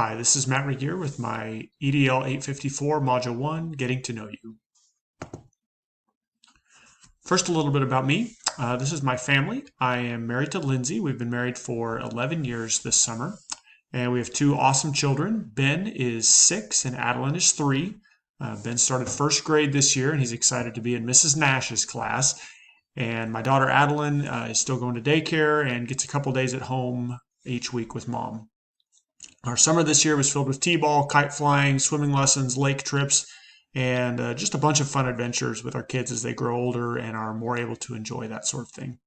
Hi, this is Matt Regier with my EDL 854 Module 1, Getting to Know You. First, a little bit about me. This is my family. I am married to Lindsay. We've been married for 11 years this summer, and we have two awesome children. Ben is 6 and Adeline is 3. Ben started first grade this year, and he's excited to be in Mrs. Nash's class. And my daughter Adeline is still going to daycare and gets a couple days at home each week with mom. Our summer this year was filled with t-ball, kite flying, swimming lessons, lake trips, and just a bunch of fun adventures with our kids as they grow older and are more able to enjoy that sort of thing.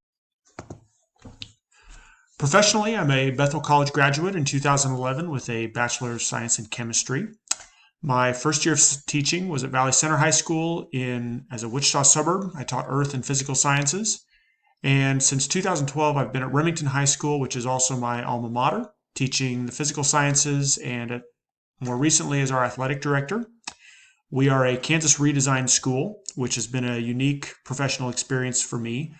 Professionally, I'm a Bethel College graduate in 2011 with a Bachelor of Science in Chemistry. My first year of teaching was at Valley Center High School as a Wichita suburb. I taught Earth and Physical Sciences. And since 2012, I've been at Remington High School, which is also my alma mater, teaching the physical sciences and more recently as our athletic director. We are a Kansas redesigned school, which has been a unique professional experience for me.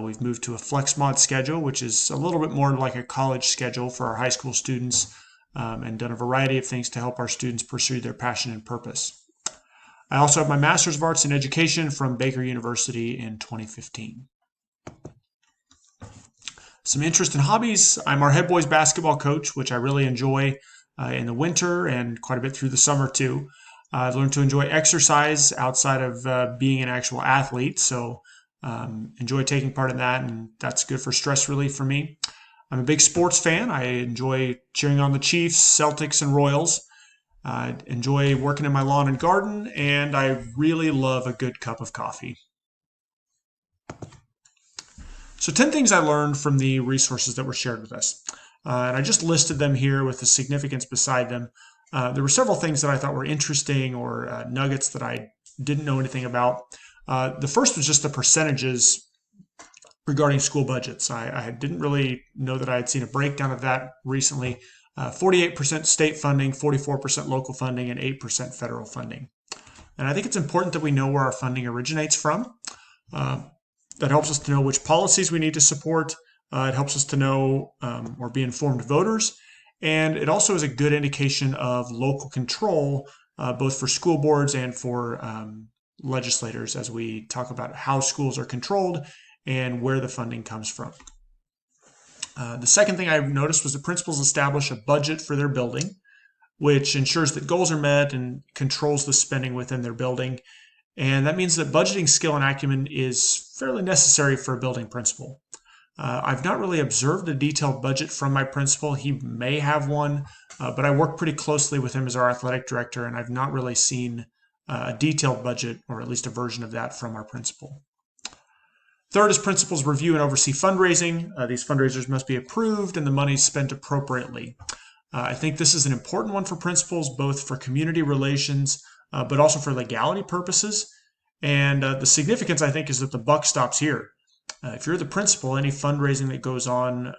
We've moved to a flex mod schedule, which is a little bit more like a college schedule for our high school students, and done a variety of things to help our students pursue their passion and purpose. I also have my Master's of Arts in Education from Baker University in 2015. Some interest and hobbies. I'm our head boys basketball coach, which I really enjoy in the winter and quite a bit through the summer too. I've learned to enjoy exercise outside of being an actual athlete, so enjoy taking part in that, and that's good for stress relief for me. I'm a big sports fan. I enjoy cheering on the Chiefs, Celtics, and Royals. I enjoy working in my lawn and garden, and I really love a good cup of coffee. So 10 things I learned from the resources that were shared with us. And I just listed them here with the significance beside them. There were several things that I thought were interesting or nuggets that I didn't know anything about. The first was just the percentages regarding school budgets. I didn't really know that I had seen a breakdown of that recently. 48% state funding, 44% local funding, and 8% federal funding. And I think it's important that we know where our funding originates from. That helps us to know which policies we need to support. It helps us to know or be informed voters. And it also is a good indication of local control, both for school boards and for legislators as we talk about how schools are controlled and where the funding comes from. The second thing I noticed was that principals establish a budget for their building, which ensures that goals are met and controls the spending within their building. And that means that budgeting skill and acumen is fairly necessary for a building principal. I've not really observed a detailed budget from my principal. He may have one, but I work pretty closely with him as our athletic director, and I've not really seen a detailed budget, or at least a version of that, from our principal. Third is principals review and oversee fundraising. These fundraisers must be approved and the money spent appropriately. I think this is an important one for principals, both for community relations, but also for legality purposes. And the significance, I think, is that the buck stops here. If you're the principal, any fundraising that goes on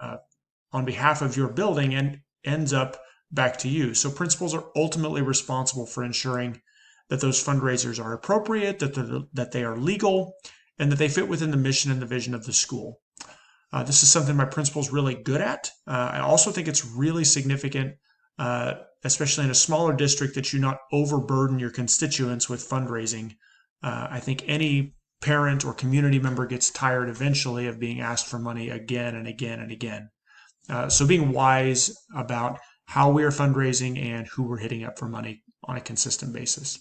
behalf of your building and ends up back to you. So principals are ultimately responsible for ensuring that those fundraisers are appropriate, that they are legal, and that they fit within the mission and the vision of the school. This is something my principal's really good at. I also think it's really significant, especially in a smaller district, that you not overburden your constituents with fundraising. I think any parent or community member gets tired eventually of being asked for money again and again and again. So being wise about how we are fundraising and who we're hitting up for money on a consistent basis.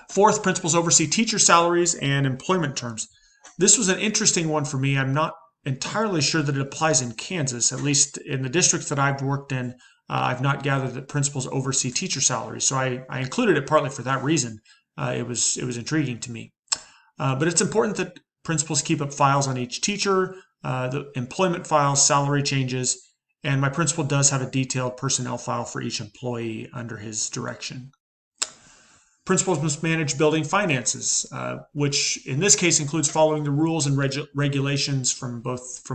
Fourth, principals oversee teacher salaries and employment terms. This was an interesting one for me. I'm not entirely sure that it applies in Kansas, at least in the districts that I've worked in. I've not gathered that principals oversee teacher salaries, so I included it partly for that reason. It was intriguing to me. But it's important that principals keep up files on each teacher, the employment files, salary changes, and my principal does have a detailed personnel file for each employee under his direction. Principals must manage building finances, which in this case includes following the rules and regulations from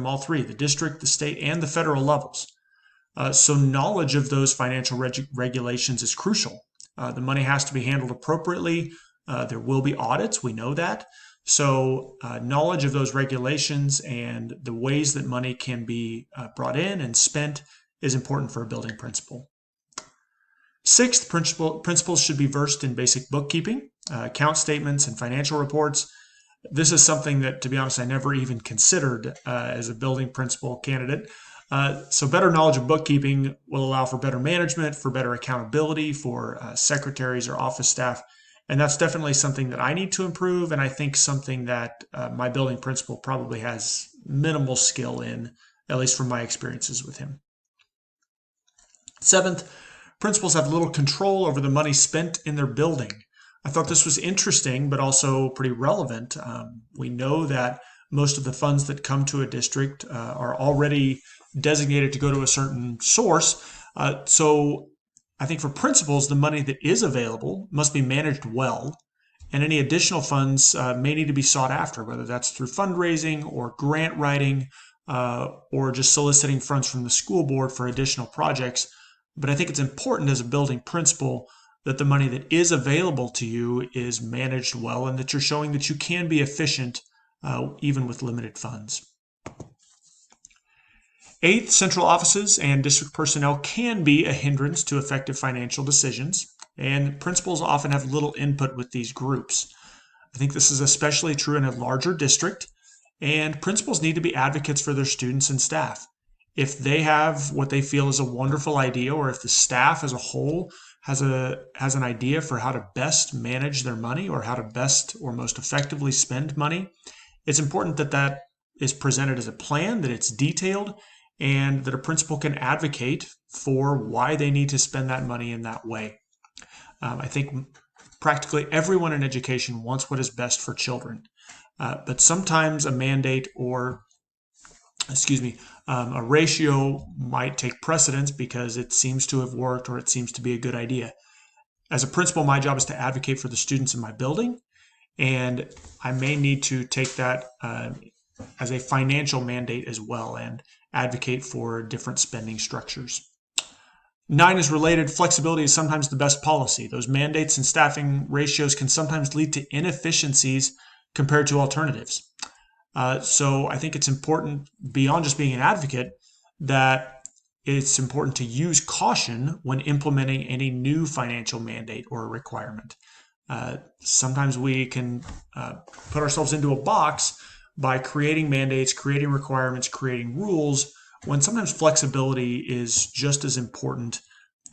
all three, the district, the state, and the federal levels. So knowledge of those financial regulations is crucial. The money has to be handled appropriately. There will be audits, we know that. So knowledge of those regulations and the ways that money can be brought in and spent is important for a building principal. Sixth, principals should be versed in basic bookkeeping, account statements, and financial reports. This is something that, to be honest, I never even considered as a building principal candidate. So better knowledge of bookkeeping will allow for better management, for better accountability for secretaries or office staff. And that's definitely something that I need to improve, and I think something that my building principal probably has minimal skill in, at least from my experiences with him. Seventh, principals have little control over the money spent in their building. I thought this was interesting, but also pretty relevant. We know that most of the funds that come to a district are already designated to go to a certain source. So I think for principals, the money that is available must be managed well, and any additional funds may need to be sought after, whether that's through fundraising or grant writing or just soliciting funds from the school board for additional projects. But I think it's important as a building principal that the money that is available to you is managed well and that you're showing that you can be efficient even with limited funds. Eighth, central offices and district personnel can be a hindrance to effective financial decisions, and principals often have little input with these groups. I think this is especially true in a larger district, and principals need to be advocates for their students and staff. If they have what they feel is a wonderful idea, or if the staff as a whole has an idea for how to best manage their money or how to best or most effectively spend money, it's important that that is presented as a plan, that it's detailed, and that a principal can advocate for why they need to spend that money in that way. I think practically everyone in education wants what is best for children, but sometimes a mandate or a ratio might take precedence because it seems to have worked or it seems to be a good idea. As a principal, my job is to advocate for the students in my building, and I may need to take that as a financial mandate as well and advocate for different spending structures. 9 is related. Flexibility is sometimes the best policy. Those mandates and staffing ratios can sometimes lead to inefficiencies compared to alternatives. So I think it's important, beyond just being an advocate, that it's important to use caution when implementing any new financial mandate or requirement. Sometimes we can put ourselves into a box by creating mandates, creating requirements, creating rules, when sometimes flexibility is just as important,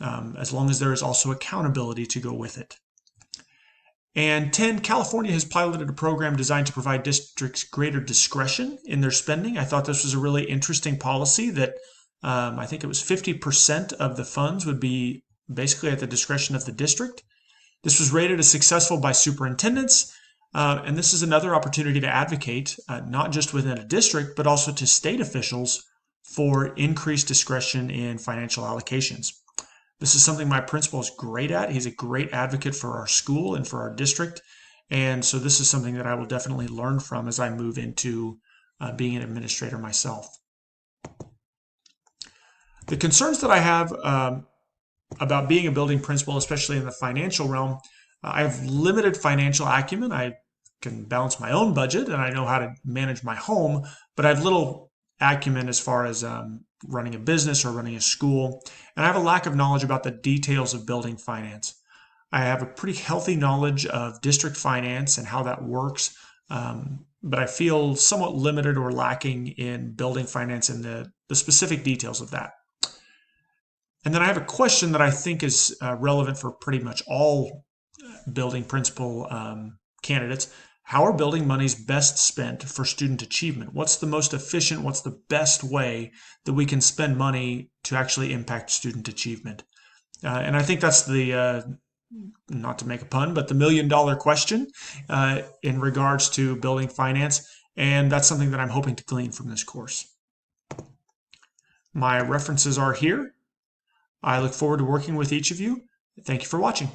as long as there is also accountability to go with it. And 10, California has piloted a program designed to provide districts greater discretion in their spending. I thought this was a really interesting policy that I think it was 50% of the funds would be basically at the discretion of the district. This was rated as successful by superintendents, and this is another opportunity to advocate, not just within a district, but also to state officials for increased discretion in financial allocations. This is something my principal is great at. He's a great advocate for our school and for our district. And so this is something that I will definitely learn from as I move into being an administrator myself. The concerns that I have about being a building principal, especially in the financial realm, I have limited financial acumen. I can balance my own budget and I know how to manage my home, but I have little acumen as far as running a business or running a school, and I have a lack of knowledge about the details of building finance. I have a pretty healthy knowledge of district finance and how that works, but I feel somewhat limited or lacking in building finance and the specific details of that. And then I have a question that I think is relevant for pretty much all building principal candidates. How are building monies best spent for student achievement? What's the most efficient, what's the best way that we can spend money to actually impact student achievement? And I think that's the, not to make a pun, but the $1 million question in regards to building finance. And that's something that I'm hoping to glean from this course. My references are here. I look forward to working with each of you. Thank you for watching.